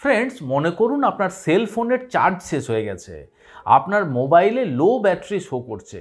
Friends, মনে করুন আপনার সেল ফোনের চার্জ শেষ হয়ে গেছে, আপনার মোবাইলে লো ব্যাটারি শো করছে।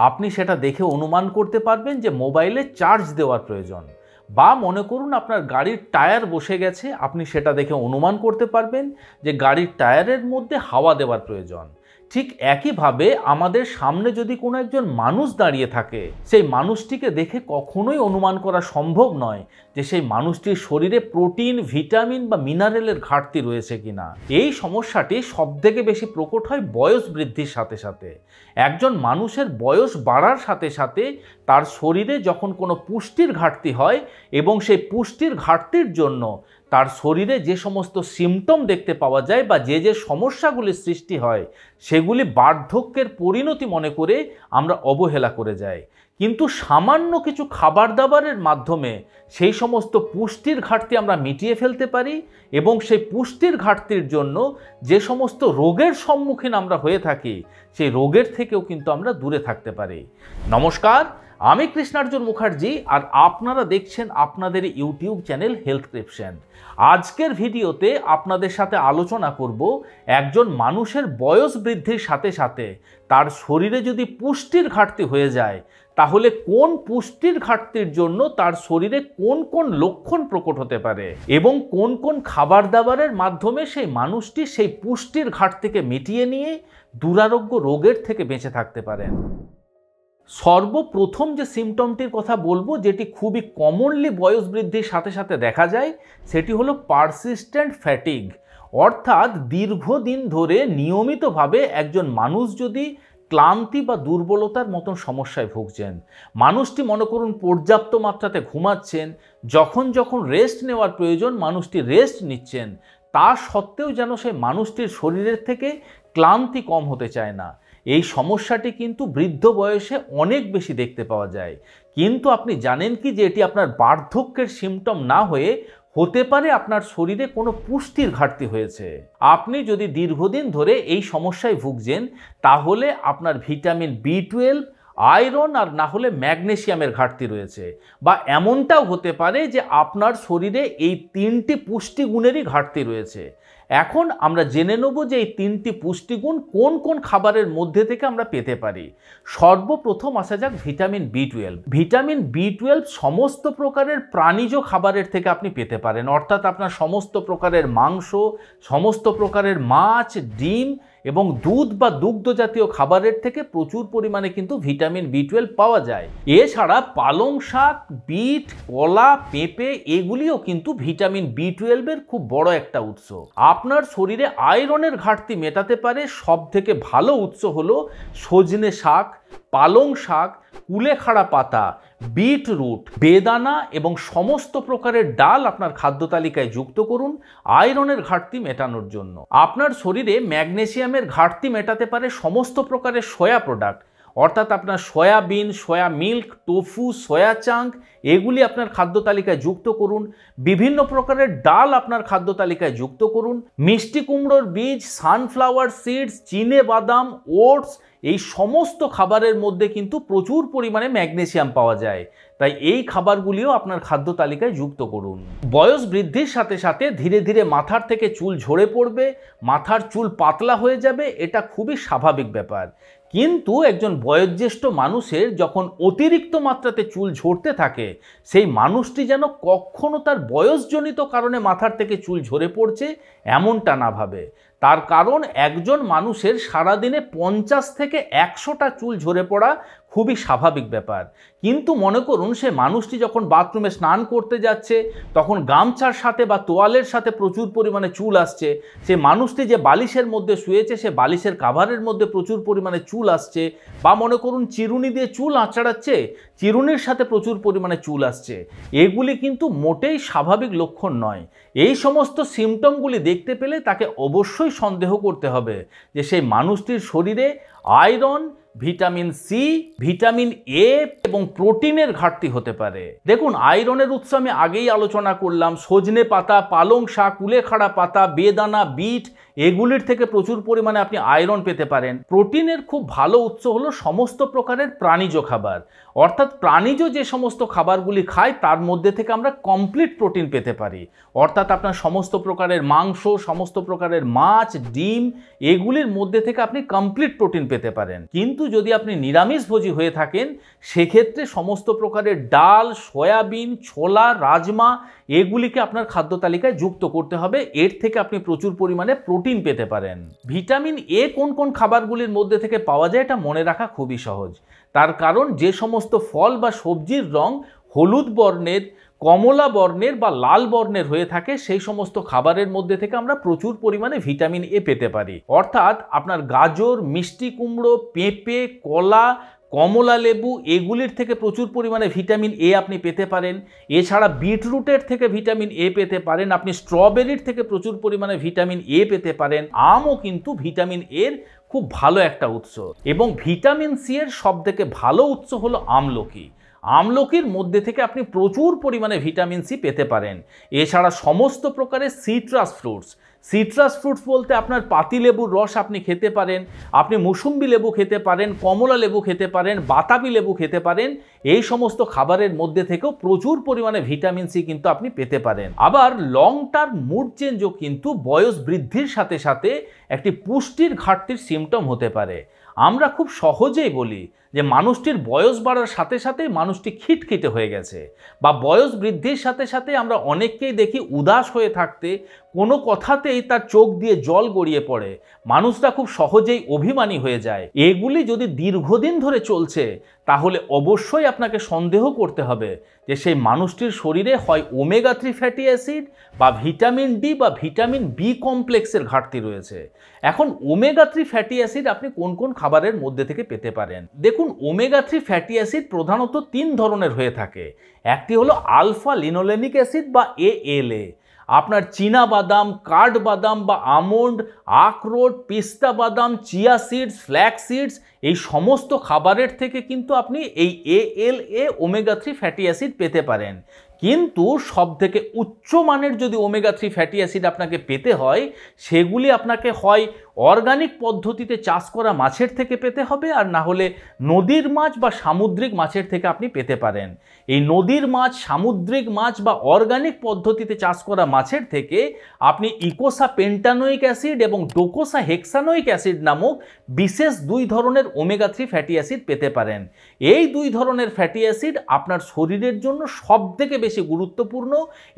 আপনি সেটা দেখে অনুমান করতে পারবেন যে মোবাইলে চার্জ দেওয়ার প্রয়োজন। বা মনে করুন আপনার গাড়ির টায়ার বসে গেছে, আপনি সেটা দেখে অনুমান করতে পারবেন যে গাড়ির টায়ারের মধ্যে হাওয়া দেওয়ার প্রয়োজন। ঠিক একইভাবে আমাদের সামনে যদি কোনো একজন মানুষ দাঁড়িয়ে থাকে, সেই মানুষটিকে দেখে কখনোই অনুমান করা সম্ভব নয় যে সেই মানুষটির শরীরে প্রোটিন, ভিটামিন বা মিনারেলের ঘাটতি রয়েছে কিনা। এই সমস্যাটি সবথেকে বেশি প্রকট হয় বয়স বৃদ্ধির সাথে সাথে। একজন মানুষের বয়স বাড়ার সাথে সাথে তার শরীরে যখন কোনো পুষ্টির ঘাটতি হয় এবং সেই পুষ্টির ঘাটতির জন্য তার শরীরে যে সমস্ত সিমটম দেখতে পাওয়া যায় বা যে সমস্যাগুলি সৃষ্টি হয়, সেগুলি বার্ধক্যের পরিণতি মনে করে আমরা অবহেলা করে যাই। কিন্তু সামান্য কিছু খাবার দাবারের মাধ্যমে সেই সমস্ত পুষ্টির ঘাটতি আমরা মিটিয়ে ফেলতে পারি এবং সেই পুষ্টির ঘাটতির জন্য যে সমস্ত রোগের সম্মুখীন আমরা হয়ে থাকি, সেই রোগের থেকেও কিন্তু আমরা দূরে থাকতে পারি। নমস্কার, আমি কৃষ্ণার্জুন মুখার্জি আর আপনারা দেখছেন আপনাদের ইউটিউব চ্যানেল হেলথক্রিপশন। আজকের ভিডিওতে আপনাদের সাথে আলোচনা করব একজন মানুষের বয়স বৃদ্ধির সাথে সাথে তার শরীরে যদি পুষ্টির ঘাটতি হয়ে যায়, তাহলে কোন পুষ্টির ঘাটতির জন্য তার শরীরে কোন কোন লক্ষণ প্রকট হতে পারে এবং কোন কোন খাবার দাবারের মাধ্যমে সেই মানুষটি সেই পুষ্টির ঘাটতিকে মিটিয়ে নিয়ে দুরারোগ্য রোগের থেকে বেঁচে থাকতে পারেন। সর্বপ্রথম যে সিমটমটির কথা বলবো, যেটি খুবই কমনলি বয়স বৃদ্ধির সাথে সাথে দেখা যায়, সেটি হলো পারসিস্টেন্ট ফ্যাটিগ। অর্থাৎ দীর্ঘদিন ধরে নিয়মিতভাবে একজন মানুষ যদি ক্লান্তি বা দুর্বলতার মতন সমস্যায় ভুগছেন, মানুষটি মনে করুন পর্যাপ্ত মাত্রাতে ঘুমাচ্ছেন, যখন যখন রেস্ট নেওয়ার প্রয়োজন মানুষটি রেস্ট নিচ্ছেন, তা সত্ত্বেও যেন সেই মানুষটির শরীরের থেকে ক্লান্তি কম হতে চায় না। এই সমস্যাটি কিন্তু বৃদ্ধ বয়সে অনেক বেশি দেখতে পাওয়া যায়। কিন্তু আপনি জানেন কি যে এটি আপনার বার্ধক্যের সিমটম না হয়ে হতে পারে আপনার শরীরে কোনো পুষ্টির ঘাটতি হয়েছে। আপনি যদি দীর্ঘদিন ধরে এই সমস্যায় ভুগছেন, তাহলে আপনার ভিটামিন B12, আয়রন আর না হলে ম্যাগনেসিয়ামের ঘাটতি রয়েছে। বা এমনটাও হতে পারে যে আপনার শরীরে এই তিনটি পুষ্টিগুণেরই ঘাটতি রয়েছে। এখন আমরা জেনে নেব যে এই তিনটি পুষ্টিগুণ কোন কোন খাবারের মধ্যে থেকে আমরা পেতে পারি। সর্বপ্রথম আসা যাক ভিটামিন B12। ভিটামিন B12 সমস্ত প্রকারের প্রাণীজ খাবারের থেকে আপনি পেতে পারেন। অর্থাৎ আপনার সমস্ত প্রকারের মাংস, সমস্ত প্রকারের মাছ, ডিম এবং দুধ বা দুগ্ধ জাতীয় খাবারের থেকে প্রচুর পরিমাণে কিন্তু ভিটামিন B12 পাওয়া যায়। এছাড়া পালং শাক, বিট, কলা, পেঁপে এগুলিও কিন্তু ভিটামিন B12 এর খুব বড় একটা উৎস। আপনার শরীরে আয়রনের ঘাটতি মেটাতে পারে সব থেকে ভালো উৎস হলো সজনে শাক, পালং শাক, কুলেখাড়া পাতা, বিটরুট, বেদানা এবং সমস্ত প্রকারের ডাল আপনার খাদ্য তালিকায় যুক্ত করুন আয়রনের ঘাটতি মেটানোর জন্য। আপনার শরীরে ম্যাগনেসিয়ামের ঘাটতি মেটাতে পারে সমস্ত প্রকারের সয়া প্রোডাক্ট। অর্থাৎ আপনার soybean, soya milk, tofu, soya chunk এগুলি আপনার খাদ্য তালিকায় যুক্ত করুন। বিভিন্ন প্রকারের ডাল আপনার খাদ্য তালিকায় যুক্ত করুন। মিষ্টি কুমড়োর বীজ, সানফ্লাওয়ার সিডস, চিনে বাদাম, ওটস এই সমস্ত খাবারের মধ্যে কিন্তু প্রচুর পরিমাণে ম্যাগনেসিয়াম পাওয়া যায়। তাই এই খাবারগুলিও আপনার খাদ্য তালিকায় যুক্ত করুন। বয়স বৃদ্ধির সাথে সাথে ধীরে ধীরে মাথার থেকে চুল ঝরে পড়বে, মাথার চুল পাতলা হয়ে যাবে, এটা খুবই স্বাভাবিক ব্যাপার। কিন্তু একজন বয়োজ্যেষ্ঠ মানুষের যখন অতিরিক্ত মাত্রাতে চুল ঝরতে থাকে, সেই মানুষটি যেন কখনো তার বয়সজনিত কারণে মাথার থেকে চুল ঝরে পড়ছে এমনটা না ভাবে। তার কারণ একজন মানুষের সারাদিনে 50 থেকে 100টা চুল ঝরে পড়া খুবই স্বাভাবিক ব্যাপার। কিন্তু মনে করুন সে মানুষটি যখন বাথরুমে স্নান করতে যাচ্ছে, তখন গামছার সাথে বা তোয়ালের সাথে প্রচুর পরিমাণে চুল আসছে। সে মানুষটি যে বালিশের মধ্যে শুয়েছে, সে বালিশের কাভারের মধ্যে প্রচুর পরিমাণে চুল আসছে। বা মনে করুন চিরুনি দিয়ে চুল আঁচড়াচ্ছে, চিরুনির সাথে প্রচুর পরিমাণে চুল আসছে। এগুলি কিন্তু মোটেই স্বাভাবিক লক্ষণ নয়। এই সমস্ত সিমটমগুলি দেখতে পেলে তাকে অবশ্যই সন্দেহ করতে হবে যে সেই মানুষটির শরীরে iron, vitamin C, vitamin A এবং প্রোটিনের ঘাটতি হতে পারে। দেখুন, আয়রনের উৎস আমি আগেই আলোচনা করলাম, সজনে পাতা, পালং শাক, কুলেখাড়া পাতা, বেদানা, বিট, এগুলির থেকে প্রচুর পরিমাণে আপনি আয়রন পেতে পারেন। প্রোটিনের খুব ভালো উৎস হলো সমস্ত প্রকারের প্রাণীজ খাবার, অর্থাৎ প্রাণীজ যে সমস্ত খাবারগুলি খায় তার মধ্যে থেকে আমরা কমপ্লিট প্রোটিন পেতে পারি। অর্থাৎ আপনার সমস্ত প্রকারের মাংস, সমস্ত প্রকারের মাছ, ডিম, এগুলির মধ্যে থেকে আপনি কমপ্লিট প্রোটিন পেতে পারেন। কিন্তু যদি আপনি নিরামিষভোজী হয়ে থাকেন সেক্ষেত্রে সমস্ত প্রকারের ডাল, সয়াবিন, ছোলা, রাজমা এগুলিকে আপনার খাদ্য তালিকায় যুক্ত করতে হবে। এর থেকে আপনি প্রচুর পরিমাণে প্রোটিন পেতে পারেন। ভিটামিন এ কোন কোন খাবারগুলির মধ্যে থেকে পাওয়া যায় এটা মনে রাখা খুবই সহজ। তার কারণ যে সমস্ত ফল বা সবজির রং হলুদ বর্ণের, কমলা বর্ণের বা লাল বর্ণের হয়ে থাকে সেই সমস্ত খাবারের মধ্যে থেকে আমরা প্রচুর পরিমাণে ভিটামিন এ পেতে পারি। অর্থাৎ আপনার গাজর, মিষ্টি কুমড়ো, পেঁপে, কলা, কমলা লেবু এগুলির থেকে প্রচুর পরিমাণে ভিটামিন এ আপনি পেতে পারেন। এছাড়া বিটরুটের থেকে ভিটামিন এ পেতে পারেন, আপনি স্ট্রবেরির থেকে প্রচুর পরিমাণে ভিটামিন এ পেতে পারেন। আমও কিন্তু ভিটামিন এর খুব ভালো একটা উৎস। এবং ভিটামিন সি এর সবথেকে ভালো উৎস হলো আমলকি। আমলকির মধ্যে থেকে আপনি প্রচুর পরিমাণে ভিটামিন সি পেতে পারেন। এছাড়া সমস্ত প্রকারের সিট্রাস ফ্রুটস বলতে আপনার পাতিলেবুর রস আপনি খেতে পারেন, আপনি মুসুম্বি লেবু খেতে পারেন, কমলা লেবু খেতে পারেন, বাতাবি লেবু খেতে পারেন। এই সমস্ত খাবারের মধ্যে থেকেও প্রচুর পরিমাণে ভিটামিন সি কিন্তু আপনি পেতে পারেন। আবার লং টার্ম মুড চেঞ্জও কিন্তু বয়স বৃদ্ধির সাথে সাথে একটি পুষ্টির ঘাটতির সিমটম হতে পারে। আমরা খুব সহজেই বলি যে মানুষটির বয়স বাড়ার সাথে সাথে মানুষটি খিটখিটে হয়ে গেছে, বা বয়স বৃদ্ধির সাথে সাথে আমরা অনেককেই দেখি উদাস হয়ে থাকতে, কোনো কথাতেই তার চোখ দিয়ে জল গড়িয়ে পড়ে, মানুষটা খুব সহজেই অভিমানী হয়ে যায়। এগুলি যদি দীর্ঘদিন ধরে চলছে তাহলে অবশ্যই আপনাকে সন্দেহ করতে হবে যে সেই মানুষটির শরীরে হয় ওমেগা 3 ফ্যাটি অ্যাসিড বা ভিটামিন ডি বা ভিটামিন বি কমপ্লেক্সের ঘাটতি রয়েছে। এখন ওমেগা 3 ফ্যাটি অ্যাসিড আপনি কোন কোন খাবারের মধ্যে থেকে পেতে পারেন? দেখুন, ওমেগা 3 ফ্যাটি অ্যাসিড প্রধানত 3 ধরনের হয়ে থাকে। একটি হলো আলফা লিনোলেনিক অ্যাসিড বা ALA। আপনার চীনা বাদাম, কাঠবাদাম বা আমন্ড, আখরোট, পিস্তা বাদাম, চিয়া সিডস, ফ্ল্যাক্স সিডস এই সমস্ত খাবারের থেকে কিন্তু আপনি এই ALA ওমেগা 3 ফ্যাটি অ্যাসিড পেতে পারেন। কিন্তু সবথেকে উচ্চ মানের যদি ওমেগা 3 ফ্যাটি অ্যাসিড আপনাকে পেতে হয় সেগুলি আপনাকে হয় অর্গানিক পদ্ধতিতে চাষ করা মাছের থেকে পেতে হবে, আর না হলে নদীর মাছ বা সামুদ্রিক মাছের থেকে আপনি পেতে পারেন। এই নদীর মাছ, সামুদ্রিক মাছ বা অর্গানিক পদ্ধতিতে চাষ করা মাছের থেকে আপনি ইকোসা পেন্টানোইক অ্যাসিড এবং ডোকোসা হেক্সানোইক অ্যাসিড নামক বিশেষ 2 ধরনের ওমেগা 3 ফ্যাটি অ্যাসিড পেতে পারেন। এই 2 ধরনের ফ্যাটি অ্যাসিড আপনার শরীরের জন্য সবথেকে বেশি গুরুত্বপূর্ণ,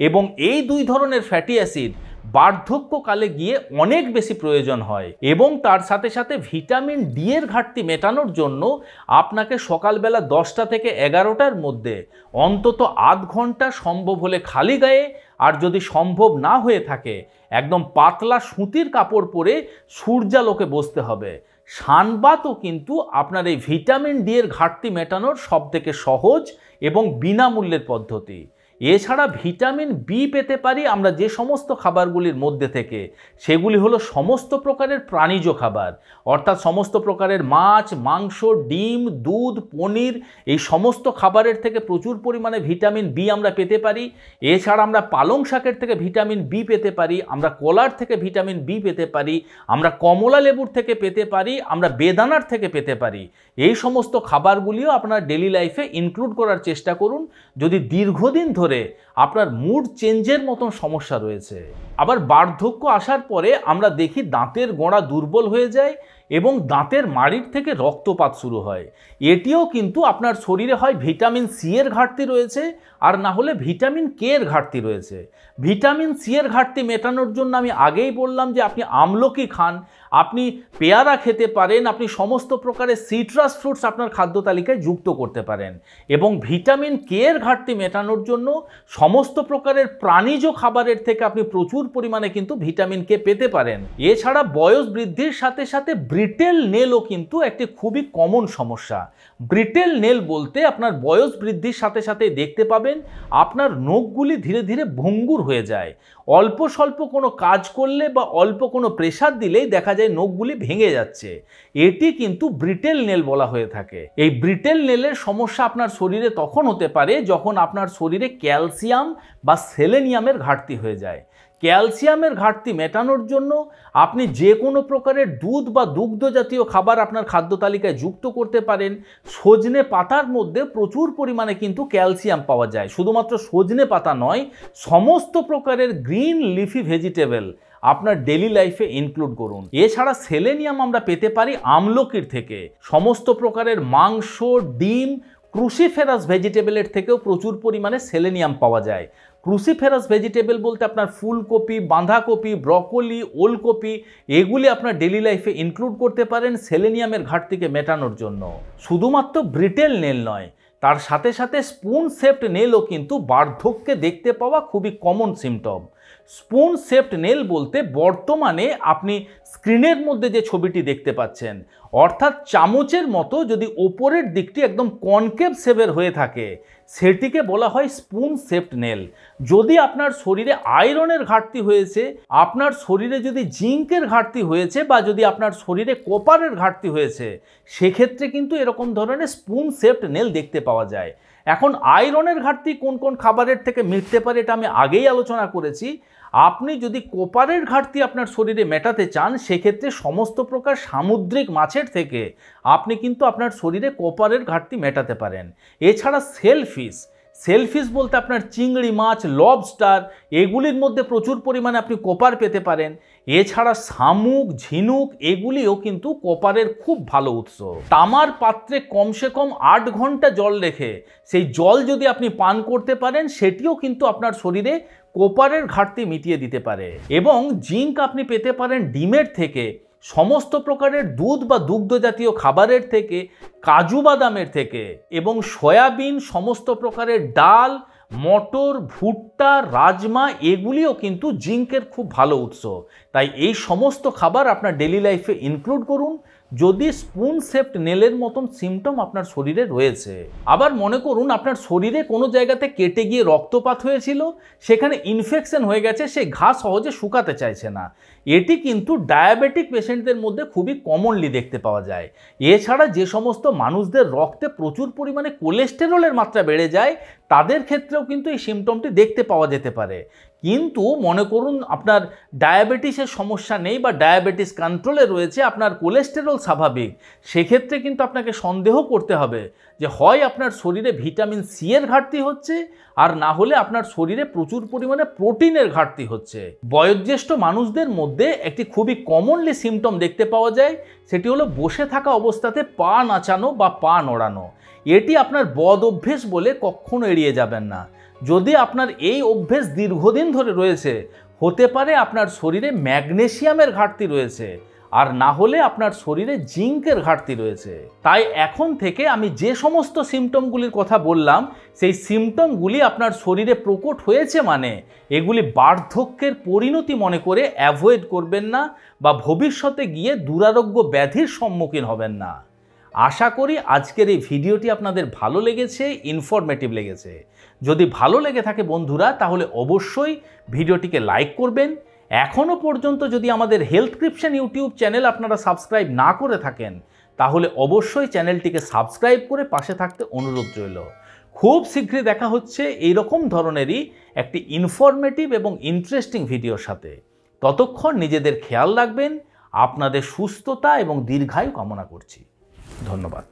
এবং এই 2 ধরনের ফ্যাটি অ্যাসিড বার্ধক্যকালে গিয়ে অনেক বেশি প্রয়োজন হয়। এবং তার সাথে সাথে ভিটামিন ডি এর ঘাটতি মেটানোর জন্য আপনাকে সকালবেলা 10টা থেকে 11টার মধ্যে অন্তত আধ ঘন্টা, সম্ভব হলে খালি গায়ে, আর যদি সম্ভব না হয়ে থাকে একদম পাতলা সুতির কাপড় পরে সূর্যালোকে বসতে হবে। সানবাতও কিন্তু আপনার এই ভিটামিন ডি এর ঘাটতি মেটানোর সবথেকে সহজ এবং বিনামূল্যের পদ্ধতি। এছাড়া ভিটামিন বি পেতে পারি আমরা যে সমস্ত খাবারগুলির মধ্যে থেকে, সেগুলি হলো সমস্ত প্রকারের প্রাণীজ খাবার, অর্থাৎ সমস্ত প্রকারের মাছ, মাংস, ডিম, দুধ, পনির এই সমস্ত খাবারের থেকে প্রচুর পরিমাণে ভিটামিন বি আমরা পেতে পারি। এছাড়া আমরা পালং শাকের থেকে ভিটামিন বি পেতে পারি, আমরা কলার থেকে ভিটামিন বি পেতে পারি, আমরা কমলা লেবুর থেকে পেতে পারি, আমরা বেদানার থেকে পেতে পারি। এই সমস্ত খাবারগুলিও আপনার ডেইলি লাইফে ইনক্লুড করার চেষ্টা করুন যদি দীর্ঘদিন ধরে আপনার মুড চেঞ্জের মতন সমস্যা রয়েছে। আবার বার্ধক্য আসার পরে আমরা দেখি দাঁতের গোড়া দুর্বল হয়ে যায় এবং দাঁতের মাড়ির থেকে রক্তপাত শুরু হয়। এটিও কিন্তু আপনার শরীরে হয় ভিটামিন সি এর ঘাটতি রয়েছে, আর না হলে ভিটামিন কে এর ঘাটতি রয়েছে। ভিটামিন সি এর ঘাটতি মেটানোর জন্য আমি আগেই বললাম যে আপনি আমলকি খান, আপনি পেয়ারা খেতে পারেন, আপনি সমস্ত প্রকারের সিট্রাস ফ্রুটস আপনার খাদ্য তালিকায় যুক্ত করতে পারেন। এবং ভিটামিন কে এর ঘাটতি মেটানোর জন্য সমস্ত প্রকারের প্রাণীজ খাবারের থেকে আপনি প্রচুর পরিমাণে কিন্তু ভিটামিন কে পেতে পারেন। এছাড়া বয়স বৃদ্ধির সাথে সাথে ব্রিটেল নেলও কিন্তু একটি খুবই কমন সমস্যা। ব্রিটেল নেল বলতে আপনার বয়স বৃদ্ধির সাথে সাথে দেখতে পাবেন আপনার নখগুলি ধীরে ধীরে ভঙ্গুর হয়ে যায়। অল্প স্বল্প কোনো কাজ করলে বা অল্প কোনো প্রেসার দিলেই দেখা যায় নখগুলি ভেঙে যাচ্ছে। এটি কিন্তু ব্রিটেল নেল বলা হয়ে থাকে। এই ব্রিটেল নেলের সমস্যা আপনার শরীরে তখন হতে পারে যখন আপনার শরীরে ক্যালসিয়াম বা সেলেনিয়ামের ঘাটতি হয়ে যায়। ক্যালসিয়ামের ঘাটতি মেটানোর জন্য আপনি যে কোনো প্রকারের দুধ বা দুগ্ধ জাতীয় খাবার আপনার খাদ্য তালিকায় যুক্ত করতে পারেন। সজনে পাতার মধ্যে প্রচুর পরিমাণে কিন্তু ক্যালসিয়াম পাওয়া যায়। শুধুমাত্র সজনে পাতা নয়, সমস্ত প্রকারের গ্রিন লিফি ভেজিটেবল আপনার ডেলি লাইফে ইনক্লুড করুন। এছাড়া সেলেনিয়াম আমরা পেতে পারি আমলকির থেকে। সমস্ত প্রকারের মাংস, ডিম, ক্রুসিফেরাস ভেজিটেবলের থেকেও প্রচুর পরিমাণে সেলেনিয়াম পাওয়া যায়। ক্রুসিফেরাস ভেজিটেবল বলতে আপনার ফুলকপি, বাঁধাকপি, ব্রকোলি, ওলকপি এগুলি আপনার ডেলি লাইফে ইনক্লুড করতে পারেন সেলেনিয়ামের ঘাটতিকে মেটানোর জন্য। শুধুমাত্র ব্রিটেল নেল নয়, তার সাথে সাথে স্পুন শেপড নেলও কিন্তু বার্ধক্যে দেখতে পাওয়া খুবই common symptom. Spoon shaped nail বলতে বর্তমানে আপনি স্ক্রিনের মধ্যে যে ছবিটি দেখতে পাচ্ছেন, অর্থাৎ চামচের মতো যদি ওপরের দিকটি একদম কনকেভ শেপের হয়ে থাকে, সেটিকে বলা হয় স্পুন শেপড নেল। যদি আপনার শরীরে আয়রনের ঘাটতি হয়েছে, আপনার শরীরে যদি জিঙ্কের ঘাটতি হয়েছে বা যদি আপনার শরীরে কপারের ঘাটতি হয়েছে, সেক্ষেত্রে কিন্তু এরকম ধরনের স্পুন শেপড নেল দেখতে পাওয়া যায়। এখন আয়রনের ঘাটতি কোন কোন খাবারের থেকে মিটতে পারে এটা আমি আগেই আলোচনা করেছি। আপনি যদি কোপারের ঘাটতি আপনার শরীরে মেটাতে চান, সেক্ষেত্রে সমস্ত প্রকার সামুদ্রিক মাছের থেকে আপনি কিন্তু আপনার শরীরে কোপারের ঘাটতি মেটাতে পারেন। এছাড়া সেলফিশ বলতে আপনার চিংড়ি মাছ, লবস্টার এগুলির মধ্যে প্রচুর পরিমাণে আপনি কোপার পেতে পারেন। এছাড়া শামুক, ঝিনুক এগুলিও কিন্তু কোপারের খুব ভালো উৎস। তামার পাত্রে কমসে কম 8 ঘন্টা জল রেখে সেই জল যদি আপনি পান করতে পারেন, সেটিও কিন্তু আপনার শরীরে কোপারের ঘাটতি মিটিয়ে দিতে পারে। এবং জিঙ্ক আপনি পেতে পারেন ডিমের থেকে, সমস্ত প্রকারের দুধ বা দুগ্ধ জাতীয় খাবারের থেকে, কাজু বাদামের থেকে, এবং সয়াবিন, সমস্ত প্রকারের ডাল, মটর, ভুট্টা, রাজমা এগুলিও কিন্তু জিঙ্কের খুব ভালো উৎস। তাই এই সমস্ত খাবার আপনার ডেলি লাইফে ইনক্লুড করুন যদি স্পুন শেপড নেলের মতন সিমটম আপনার শরীরে রয়েছে। আবার মনে করুন আপনার শরীরে কোনো জায়গাতে কেটে গিয়ে রক্তপাত হয়েছিল, সেখানে ইনফেকশন হয়ে গেছে, সেই ঘা সহজে শুকাতে চাইছে না। এটি কিন্তু ডায়াবেটিক পেশেন্টদের মধ্যে খুবই কমনলি দেখতে পাওয়া যায়। এছাড়া যে সমস্ত মানুষদের রক্তে প্রচুর পরিমাণে কোলেস্টেরলের মাত্রা বেড়ে যায়, তাদের ক্ষেত্রেও কিন্তু এই সিমটমটি দেখতে পাওয়া যেতে পারে। কিন্তু মনে করুন আপনার ডায়াবেটিসের সমস্যা নেই বা ডায়াবেটিস কন্ট্রোলে রয়েছে, আপনার কোলেস্টেরল স্বাভাবিক, সেক্ষেত্রে কিন্তু আপনাকে সন্দেহ করতে হবে যে হয় আপনার শরীরে ভিটামিন সি এর ঘাটতি হচ্ছে, আর না হলে আপনার শরীরে প্রচুর পরিমাণে প্রোটিনের ঘাটতি হচ্ছে। বয়োজ্যেষ্ঠ মানুষদের মধ্যে একটি খুবই কমনলি সিমটম দেখতে পাওয়া যায়, সেটি হলো বসে থাকা অবস্থাতে পা নাচানো বা পা নড়ানো। এটি আপনার বদ অভ্যেস বলে কখনো এড়িয়ে যাবেন না। যদি আপনার এই অভ্যেস দীর্ঘদিন ধরে রয়েছে, হতে পারে আপনার শরীরে ম্যাগনেসিয়ামের ঘাটতি রয়েছে, আর না হলে আপনার শরীরে জিঙ্কের ঘাটতি রয়েছে। তাই এখন থেকে আমি যে সমস্ত সিমটমগুলির কথা বললাম, সেই সিমটমগুলি আপনার শরীরে প্রকট হয়েছে মানে এগুলি বার্ধক্যের পরিণতি মনে করে অ্যাভয়েড করবেন না বা ভবিষ্যতে গিয়ে দুরারোগ্য ব্যাধির সম্মুখীন হবেন না। আশা করি আজকের এই ভিডিওটি আপনাদের ভালো লেগেছে, ইনফরমেটিভ লেগেছে। যদি ভালো লেগে থাকে বন্ধুরা, তাহলে অবশ্যই ভিডিওটিকে লাইক করবেন। এখনও পর্যন্ত যদি আমাদের হেলথক্রিপশন ইউটিউব চ্যানেল আপনারা সাবস্ক্রাইব না করে থাকেন, তাহলে অবশ্যই চ্যানেলটিকে সাবস্ক্রাইব করে পাশে থাকতে অনুরোধ রইল। খুব শীঘ্রই দেখা হচ্ছে এইরকম ধরনেরই একটি ইনফরমেটিভ এবং ইন্টারেস্টিং ভিডিওর সাথে। ততক্ষণ নিজেদের খেয়াল রাখবেন। আপনাদের সুস্থতা এবং দীর্ঘায়ু কামনা করছি। ধন্যবাদ।